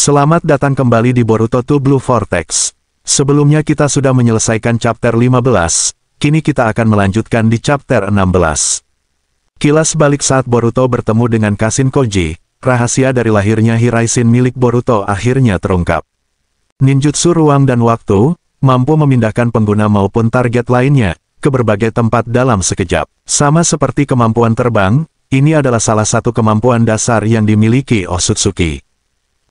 Selamat datang kembali di Boruto 2 Blue Vortex. Sebelumnya kita sudah menyelesaikan chapter 15, kini kita akan melanjutkan di chapter 16. Kilas balik saat Boruto bertemu dengan Kashin Koji, rahasia dari lahirnya Hiraishin milik Boruto akhirnya terungkap. Ninjutsu ruang dan waktu, mampu memindahkan pengguna maupun target lainnya, ke berbagai tempat dalam sekejap. Sama seperti kemampuan terbang, ini adalah salah satu kemampuan dasar yang dimiliki Otsutsuki.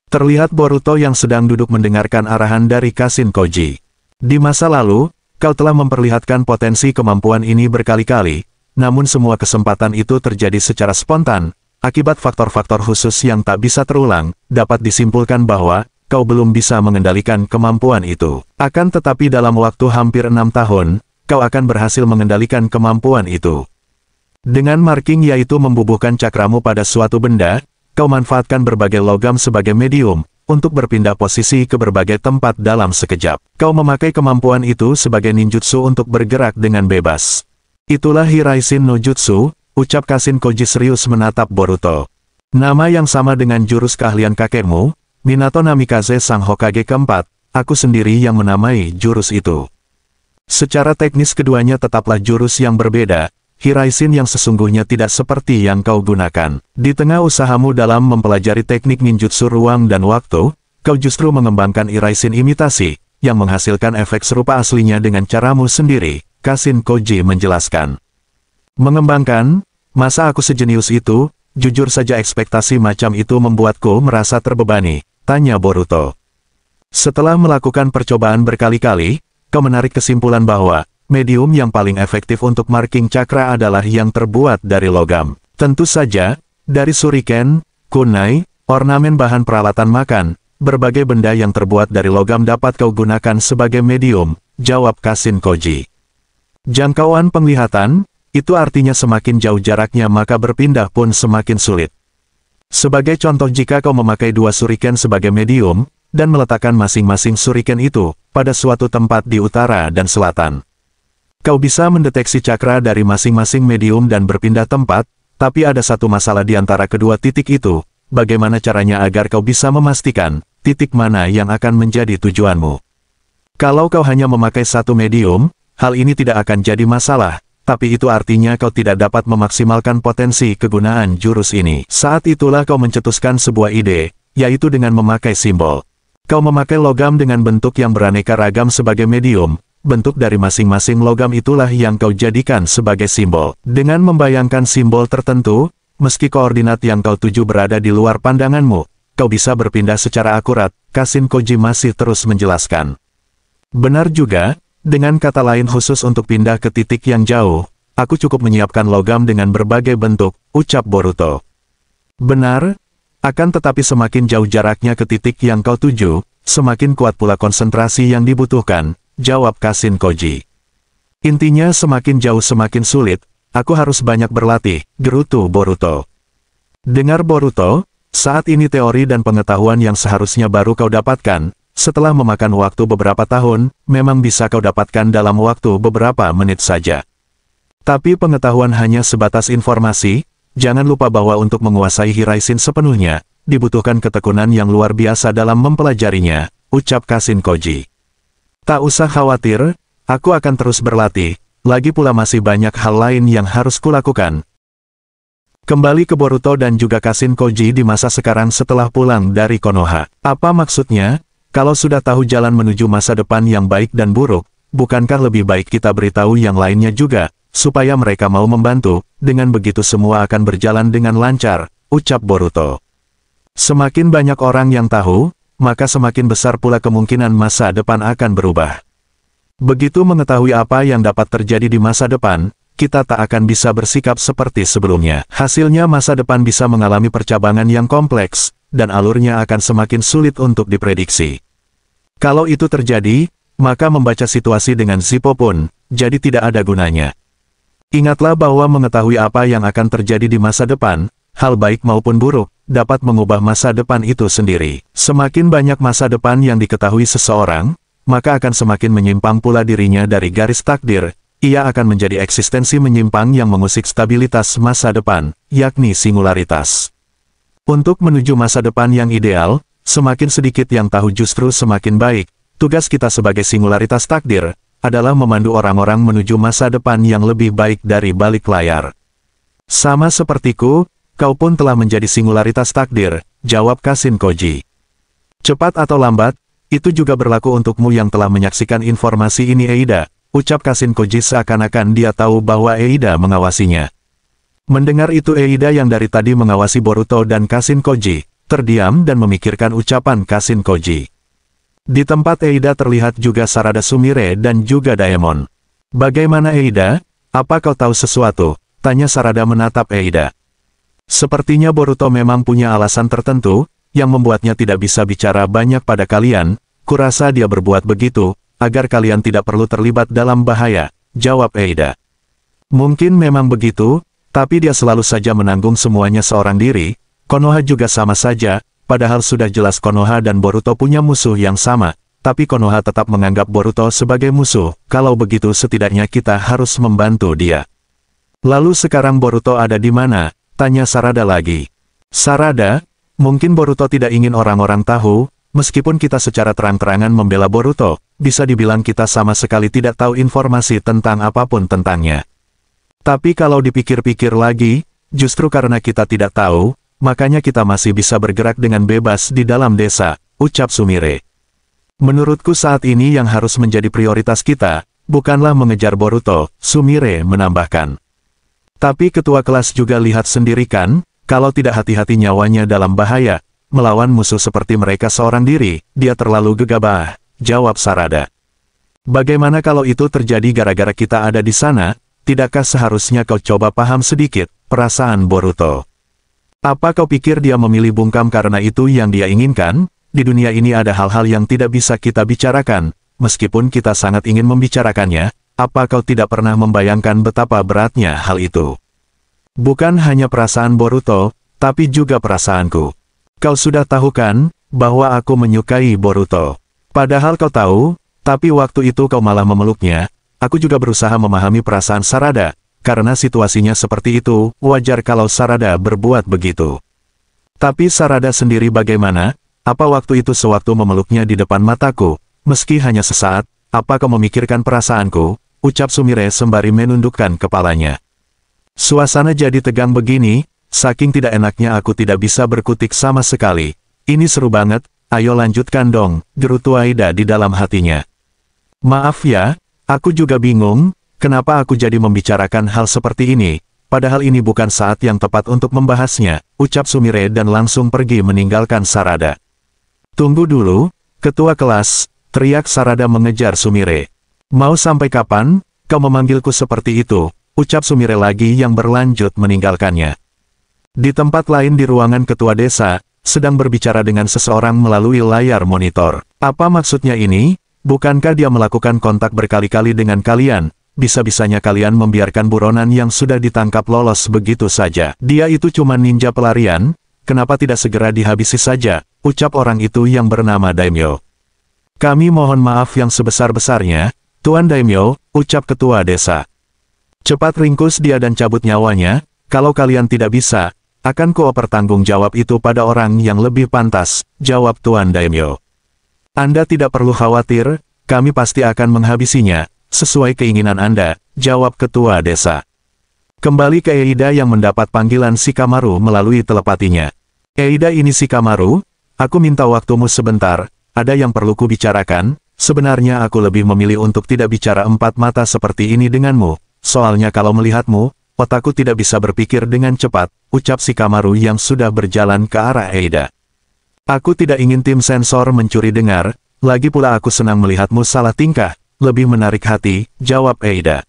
Terlihat Boruto yang sedang duduk mendengarkan arahan dari Kashin Koji. Di masa lalu, kau telah memperlihatkan potensi kemampuan ini berkali-kali, namun semua kesempatan itu terjadi secara spontan, akibat faktor-faktor khusus yang tak bisa terulang, dapat disimpulkan bahwa, kau belum bisa mengendalikan kemampuan itu. Akan tetapi dalam waktu hampir 6 tahun, kau akan berhasil mengendalikan kemampuan itu. Dengan marking yaitu membubuhkan cakramu pada suatu benda, kau manfaatkan berbagai logam sebagai medium, untuk berpindah posisi ke berbagai tempat dalam sekejap. Kau memakai kemampuan itu sebagai ninjutsu untuk bergerak dengan bebas. Itulah Hiraishin no Jutsu, ucap Kashin Koji serius menatap Boruto. Nama yang sama dengan jurus keahlian kakekmu, Minato Namikaze Sang Hokage keempat, aku sendiri yang menamai jurus itu. Secara teknis keduanya tetaplah jurus yang berbeda, Hiraishin yang sesungguhnya tidak seperti yang kau gunakan. Di tengah usahamu dalam mempelajari teknik ninjutsu ruang dan waktu, kau justru mengembangkan Hiraishin imitasi, yang menghasilkan efek serupa aslinya dengan caramu sendiri, Kashin Koji menjelaskan. Mengembangkan? Masa aku sejenius itu? Jujur saja ekspektasi macam itu membuatku merasa terbebani, tanya Boruto. Setelah melakukan percobaan berkali-kali, kau menarik kesimpulan bahwa, medium yang paling efektif untuk marking cakra adalah yang terbuat dari logam. Tentu saja, dari shuriken, kunai, ornamen bahan peralatan makan, berbagai benda yang terbuat dari logam dapat kau gunakan sebagai medium, jawab Kashin Koji. Jangkauan penglihatan, itu artinya semakin jauh jaraknya maka berpindah pun semakin sulit. Sebagai contoh jika kau memakai dua shuriken sebagai medium, dan meletakkan masing-masing shuriken itu, pada suatu tempat di utara dan selatan. Kau bisa mendeteksi cakra dari masing-masing medium dan berpindah tempat, tapi ada satu masalah di antara kedua titik itu, bagaimana caranya agar kau bisa memastikan, titik mana yang akan menjadi tujuanmu. Kalau kau hanya memakai satu medium, hal ini tidak akan jadi masalah, tapi itu artinya kau tidak dapat memaksimalkan potensi kegunaan jurus ini. Saat itulah kau mencetuskan sebuah ide, yaitu dengan memakai simbol. Kau memakai logam dengan bentuk yang beraneka ragam sebagai medium, bentuk dari masing-masing logam itulah yang kau jadikan sebagai simbol. Dengan membayangkan simbol tertentu, meski koordinat yang kau tuju berada di luar pandanganmu, kau bisa berpindah secara akurat, Kashin Koji masih terus menjelaskan. Benar juga, dengan kata lain khusus untuk pindah ke titik yang jauh, aku cukup menyiapkan logam dengan berbagai bentuk, ucap Boruto. Benar, akan tetapi semakin jauh jaraknya ke titik yang kau tuju, semakin kuat pula konsentrasi yang dibutuhkan, jawab Kashin Koji. Intinya semakin jauh semakin sulit, aku harus banyak berlatih, gerutu Boruto. Dengar Boruto, saat ini teori dan pengetahuan yang seharusnya baru kau dapatkan, setelah memakan waktu beberapa tahun, memang bisa kau dapatkan dalam waktu beberapa menit saja. Tapi pengetahuan hanya sebatas informasi, jangan lupa bahwa untuk menguasai Hiraishin sepenuhnya, dibutuhkan ketekunan yang luar biasa dalam mempelajarinya, ucap Kashin Koji. Tak usah khawatir, aku akan terus berlatih, lagi pula masih banyak hal lain yang harus kulakukan. Kembali ke Boruto dan juga Kashin Koji di masa sekarang setelah pulang dari Konoha. Apa maksudnya? Kalau sudah tahu jalan menuju masa depan yang baik dan buruk, bukankah lebih baik kita beritahu yang lainnya juga, supaya mereka mau membantu, dengan begitu semua akan berjalan dengan lancar, ucap Boruto. Semakin banyak orang yang tahu, maka semakin besar pula kemungkinan masa depan akan berubah. Begitu mengetahui apa yang dapat terjadi di masa depan, kita tak akan bisa bersikap seperti sebelumnya. Hasilnya masa depan bisa mengalami percabangan yang kompleks, dan alurnya akan semakin sulit untuk diprediksi. Kalau itu terjadi, maka membaca situasi dengan Zippo pun, jadi tidak ada gunanya. Ingatlah bahwa mengetahui apa yang akan terjadi di masa depan, hal baik maupun buruk, dapat mengubah masa depan itu sendiri. Semakin banyak masa depan yang diketahui seseorang, maka akan semakin menyimpang pula dirinya dari garis takdir, ia akan menjadi eksistensi menyimpang yang mengusik stabilitas masa depan, yakni singularitas. Untuk menuju masa depan yang ideal, semakin sedikit yang tahu justru semakin baik. Tugas kita sebagai singularitas takdir adalah memandu orang-orang menuju masa depan yang lebih baik dari balik layar. Sama sepertiku, kau pun telah menjadi singularitas takdir, jawab Kashin Koji. Cepat atau lambat, itu juga berlaku untukmu yang telah menyaksikan informasi ini Eida, ucap Kashin Koji seakan-akan dia tahu bahwa Eida mengawasinya. Mendengar itu Eida yang dari tadi mengawasi Boruto dan Kashin Koji, terdiam dan memikirkan ucapan Kashin Koji. Di tempat Eida terlihat juga Sarada Sumire dan juga Daemon. Bagaimana Eida? Apa kau tahu sesuatu? Tanya Sarada menatap Eida. Sepertinya Boruto memang punya alasan tertentu, yang membuatnya tidak bisa bicara banyak pada kalian. Kurasa dia berbuat begitu, agar kalian tidak perlu terlibat dalam bahaya, jawab Eida. Mungkin memang begitu, tapi dia selalu saja menanggung semuanya seorang diri. Konoha juga sama saja. Padahal sudah jelas Konoha dan Boruto punya musuh yang sama, tapi Konoha tetap menganggap Boruto sebagai musuh. Kalau begitu setidaknya kita harus membantu dia. Lalu sekarang Boruto ada di mana? Tanya Sarada lagi. Sarada, mungkin Boruto tidak ingin orang-orang tahu, meskipun kita secara terang-terangan membela Boruto, bisa dibilang kita sama sekali tidak tahu informasi tentang apapun tentangnya. Tapi kalau dipikir-pikir lagi, justru karena kita tidak tahu, makanya kita masih bisa bergerak dengan bebas di dalam desa, ucap Sumire. Menurutku saat ini yang harus menjadi prioritas kita, bukanlah mengejar Boruto, Sumire menambahkan. Tapi ketua kelas juga lihat sendiri kan, kalau tidak hati-hati nyawanya dalam bahaya, melawan musuh seperti mereka seorang diri, dia terlalu gegabah, jawab Sarada. Bagaimana kalau itu terjadi gara-gara kita ada di sana, tidakkah seharusnya kau coba paham sedikit, perasaan Boruto? Apa kau pikir dia memilih bungkam karena itu yang dia inginkan? Di dunia ini ada hal-hal yang tidak bisa kita bicarakan, meskipun kita sangat ingin membicarakannya, apa kau tidak pernah membayangkan betapa beratnya hal itu? Bukan hanya perasaan Boruto, tapi juga perasaanku. Kau sudah tahu kan, bahwa aku menyukai Boruto. Padahal kau tahu, tapi waktu itu kau malah memeluknya. Aku juga berusaha memahami perasaan Sarada. Karena situasinya seperti itu, wajar kalau Sarada berbuat begitu. Tapi Sarada sendiri bagaimana? Apa waktu itu sewaktu memeluknya di depan mataku, meski hanya sesaat, apa kau memikirkan perasaanku? Ucap Sumire sembari menundukkan kepalanya. Suasana jadi tegang begini, saking tidak enaknya aku tidak bisa berkutik sama sekali. Ini seru banget, ayo lanjutkan dong, gerutu Aida di dalam hatinya. Maaf ya, aku juga bingung. Kenapa aku jadi membicarakan hal seperti ini, padahal ini bukan saat yang tepat untuk membahasnya, ucap Sumire dan langsung pergi meninggalkan Sarada. Tunggu dulu, ketua kelas, teriak Sarada mengejar Sumire. Mau sampai kapan, kau memanggilku seperti itu, ucap Sumire lagi yang berlanjut meninggalkannya. Di tempat lain di ruangan ketua desa, sedang berbicara dengan seseorang melalui layar monitor. Apa maksudnya ini? Bukankah dia melakukan kontak berkali-kali dengan kalian? Bisa-bisanya kalian membiarkan buronan yang sudah ditangkap lolos begitu saja. Dia itu cuma ninja pelarian, kenapa tidak segera dihabisi saja, ucap orang itu yang bernama Daimyo. Kami mohon maaf yang sebesar-besarnya, Tuan Daimyo, ucap ketua desa. Cepat ringkus dia dan cabut nyawanya, kalau kalian tidak bisa, akan pertanggung jawab itu pada orang yang lebih pantas, jawab Tuan Daimyo. Anda tidak perlu khawatir, kami pasti akan menghabisinya. Sesuai keinginan Anda, jawab ketua desa. Kembali ke Eida yang mendapat panggilan Shikamaru melalui telepatinya. Eida ini Shikamaru, aku minta waktumu sebentar, ada yang perlu ku bicarakan, sebenarnya aku lebih memilih untuk tidak bicara empat mata seperti ini denganmu, soalnya kalau melihatmu, otakku tidak bisa berpikir dengan cepat, ucap Shikamaru yang sudah berjalan ke arah Eida. Aku tidak ingin tim sensor mencuri dengar, lagi pula aku senang melihatmu salah tingkah. Lebih menarik hati, jawab Eida.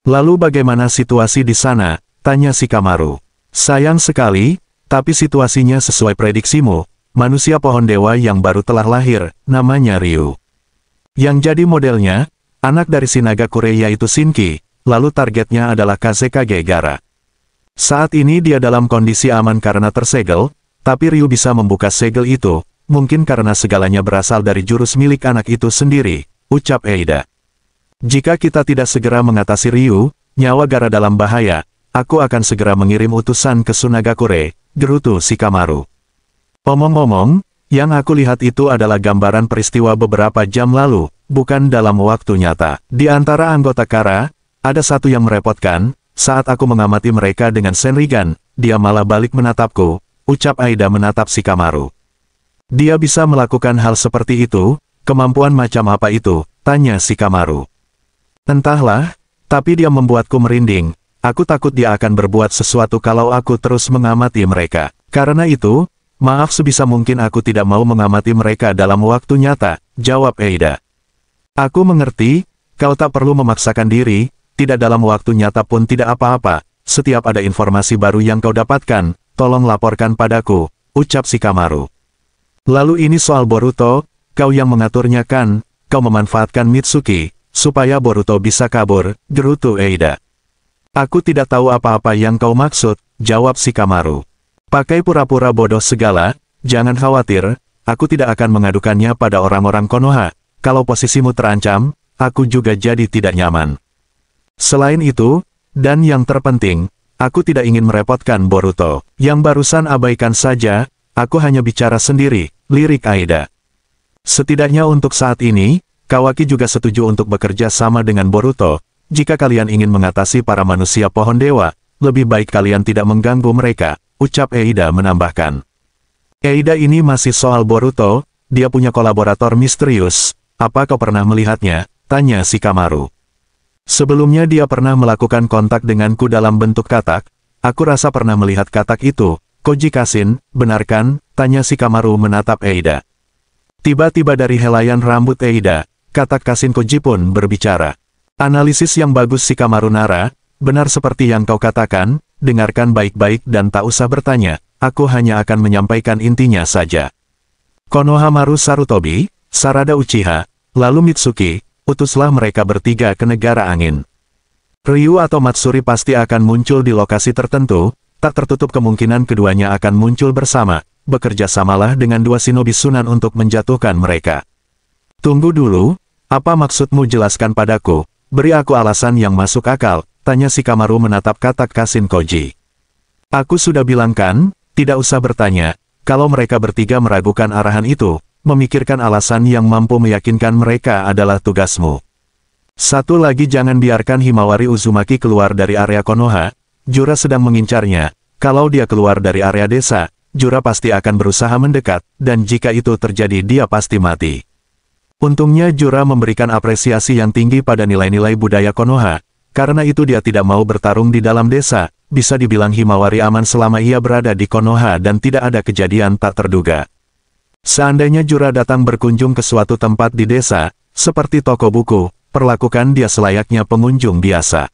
Lalu bagaimana situasi di sana? Tanya Shikamaru. Sayang sekali, tapi situasinya sesuai prediksimu. Manusia pohon dewa yang baru telah lahir, namanya Ryu. Yang jadi modelnya, anak dari si naga Kure yaitu Shinki, lalu targetnya adalah Kazekage Gaara. Saat ini dia dalam kondisi aman karena tersegel, tapi Ryu bisa membuka segel itu, mungkin karena segalanya berasal dari jurus milik anak itu sendiri. Ucap Eida. Jika kita tidak segera mengatasi Ryu, nyawa Gaara dalam bahaya, aku akan segera mengirim utusan ke Sunagakure, gerutu Shikamaru. Omong-omong, Yang aku lihat itu adalah gambaran peristiwa beberapa jam lalu, bukan dalam waktu nyata. Di antara anggota Kara, ada satu yang merepotkan, saat aku mengamati mereka dengan Senrigan, dia malah balik menatapku, ucap Aida menatap Shikamaru. Dia bisa melakukan hal seperti itu, kemampuan macam apa itu, tanya Shikamaru. Entahlah, tapi dia membuatku merinding, aku takut dia akan berbuat sesuatu kalau aku terus mengamati mereka. Karena itu, maaf sebisa mungkin aku tidak mau mengamati mereka dalam waktu nyata, jawab Aida. Aku mengerti, kau tak perlu memaksakan diri, tidak dalam waktu nyata pun tidak apa-apa, setiap ada informasi baru yang kau dapatkan, tolong laporkan padaku, ucap Shikamaru. Lalu ini soal Boruto, kau yang mengaturnya kan, kau memanfaatkan Mitsuki, supaya Boruto bisa kabur, gerutu Aida. Aku tidak tahu apa-apa yang kau maksud, jawab Shikamaru. Pakai pura-pura bodoh segala, jangan khawatir, aku tidak akan mengadukannya pada orang-orang Konoha, kalau posisimu terancam, aku juga jadi tidak nyaman. Selain itu, dan yang terpenting, aku tidak ingin merepotkan Boruto. Yang barusan abaikan saja, aku hanya bicara sendiri, lirik Aida. Setidaknya untuk saat ini, Kawaki juga setuju untuk bekerja sama dengan Boruto. Jika kalian ingin mengatasi para manusia pohon dewa, lebih baik kalian tidak mengganggu mereka, ucap Aida menambahkan. Aida ini masih soal Boruto, dia punya kolaborator misterius, apa kau pernah melihatnya, tanya Shikamaru. Sebelumnya dia pernah melakukan kontak denganku dalam bentuk katak, aku rasa pernah melihat katak itu, Koji Kasin, benarkan, tanya Shikamaru menatap Aida. Tiba-tiba dari helaian rambut Aida, katak Kasin Koji pun berbicara. Analisis yang bagus Shikamaru Nara, benar seperti yang kau katakan, dengarkan baik-baik dan tak usah bertanya, aku hanya akan menyampaikan intinya saja. Konohamaru Sarutobi, Sarada Uchiha, lalu Mitsuki, utuslah mereka bertiga ke negara angin. Ryu atau Matsuri pasti akan muncul di lokasi tertentu, tak tertutup kemungkinan keduanya akan muncul bersama, bekerja samalah dengan dua shinobi Sunan untuk menjatuhkan mereka. Tunggu dulu, apa maksudmu jelaskan padaku, beri aku alasan yang masuk akal, tanya Shikamaru menatap katak Kasin Koji. Aku sudah bilang kan, tidak usah bertanya, kalau mereka bertiga meragukan arahan itu, memikirkan alasan yang mampu meyakinkan mereka adalah tugasmu. Satu lagi jangan biarkan Himawari Uzumaki keluar dari area Konoha, Jura sedang mengincarnya, kalau dia keluar dari area desa, Jura pasti akan berusaha mendekat, dan jika itu terjadi dia pasti mati. Untungnya Jura memberikan apresiasi yang tinggi pada nilai-nilai budaya Konoha, karena itu dia tidak mau bertarung di dalam desa, bisa dibilang Himawari aman selama ia berada di Konoha dan tidak ada kejadian tak terduga. Seandainya Jura datang berkunjung ke suatu tempat di desa, seperti toko buku, perlakukan dia selayaknya pengunjung biasa.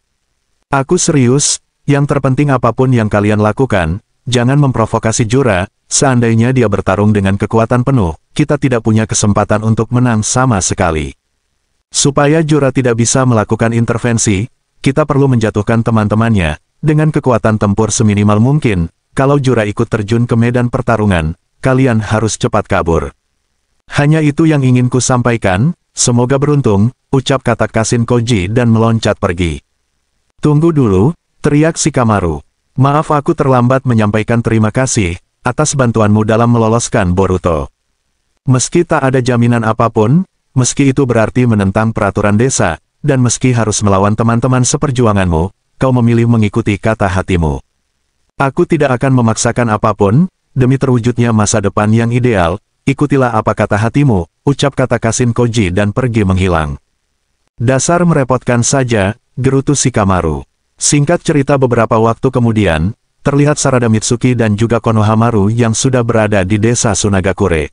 Aku serius, yang terpenting apapun yang kalian lakukan, jangan memprovokasi Jura, seandainya dia bertarung dengan kekuatan penuh, kita tidak punya kesempatan untuk menang sama sekali. Supaya Jura tidak bisa melakukan intervensi, kita perlu menjatuhkan teman-temannya, dengan kekuatan tempur seminimal mungkin, kalau Jura ikut terjun ke medan pertarungan, kalian harus cepat kabur. Hanya itu yang ingin ku sampaikan, semoga beruntung, ucap katak Kasin Koji dan meloncat pergi. Tunggu dulu, teriak Shikamaru. Maaf aku terlambat menyampaikan terima kasih, atas bantuanmu dalam meloloskan Boruto. Meski tak ada jaminan apapun, meski itu berarti menentang peraturan desa, dan meski harus melawan teman-teman seperjuanganmu, kau memilih mengikuti kata hatimu. Aku tidak akan memaksakan apapun, demi terwujudnya masa depan yang ideal, ikutilah apa kata hatimu, ucap kata Kasin Koji dan pergi menghilang. Dasar merepotkan saja, gerutu Shikamaru. Singkat cerita beberapa waktu kemudian, terlihat Sarada Mitsuki dan juga Konohamaru yang sudah berada di desa Sunagakure.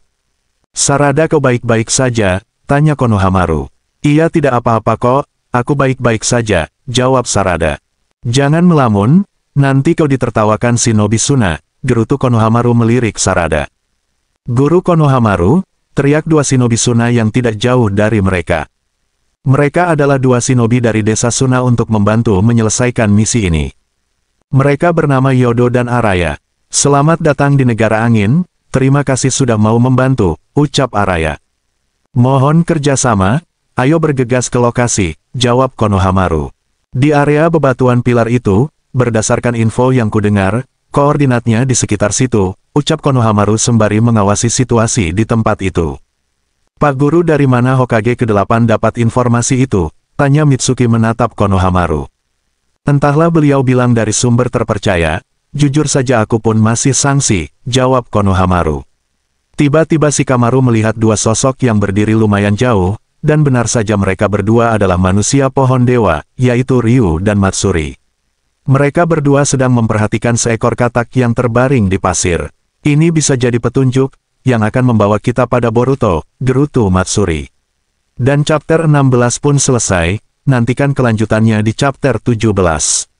Sarada kau baik-baik saja, tanya Konohamaru. Iya tidak apa-apa kok, aku baik-baik saja, jawab Sarada. Jangan melamun, nanti kau ditertawakan Shinobi Suna, gerutu Konohamaru melirik Sarada. Guru Konohamaru, teriak dua Shinobi Suna yang tidak jauh dari mereka. Mereka adalah dua shinobi dari desa Suna untuk membantu menyelesaikan misi ini. Mereka bernama Yodo dan Araya. Selamat datang di negara angin, terima kasih sudah mau membantu, ucap Araya. Mohon kerjasama, ayo bergegas ke lokasi, jawab Konohamaru. Di area bebatuan pilar itu, berdasarkan info yang kudengar, koordinatnya di sekitar situ, ucap Konohamaru sembari mengawasi situasi di tempat itu. Pak Guru, dari mana Hokage ke-8 dapat informasi itu? Tanya Mitsuki menatap Konohamaru. Entahlah, beliau bilang dari sumber terpercaya. Jujur saja aku pun masih sangsi, jawab Konohamaru. Tiba-tiba Shikamaru melihat dua sosok yang berdiri lumayan jauh, dan benar saja mereka berdua adalah manusia pohon dewa, yaitu Ryu dan Matsuri. Mereka berdua sedang memperhatikan seekor katak yang terbaring di pasir. Ini bisa jadi petunjuk yang akan membawa kita pada Boruto, gerutu Matsuri. Dan chapter 16 pun selesai, nantikan kelanjutannya di chapter 17.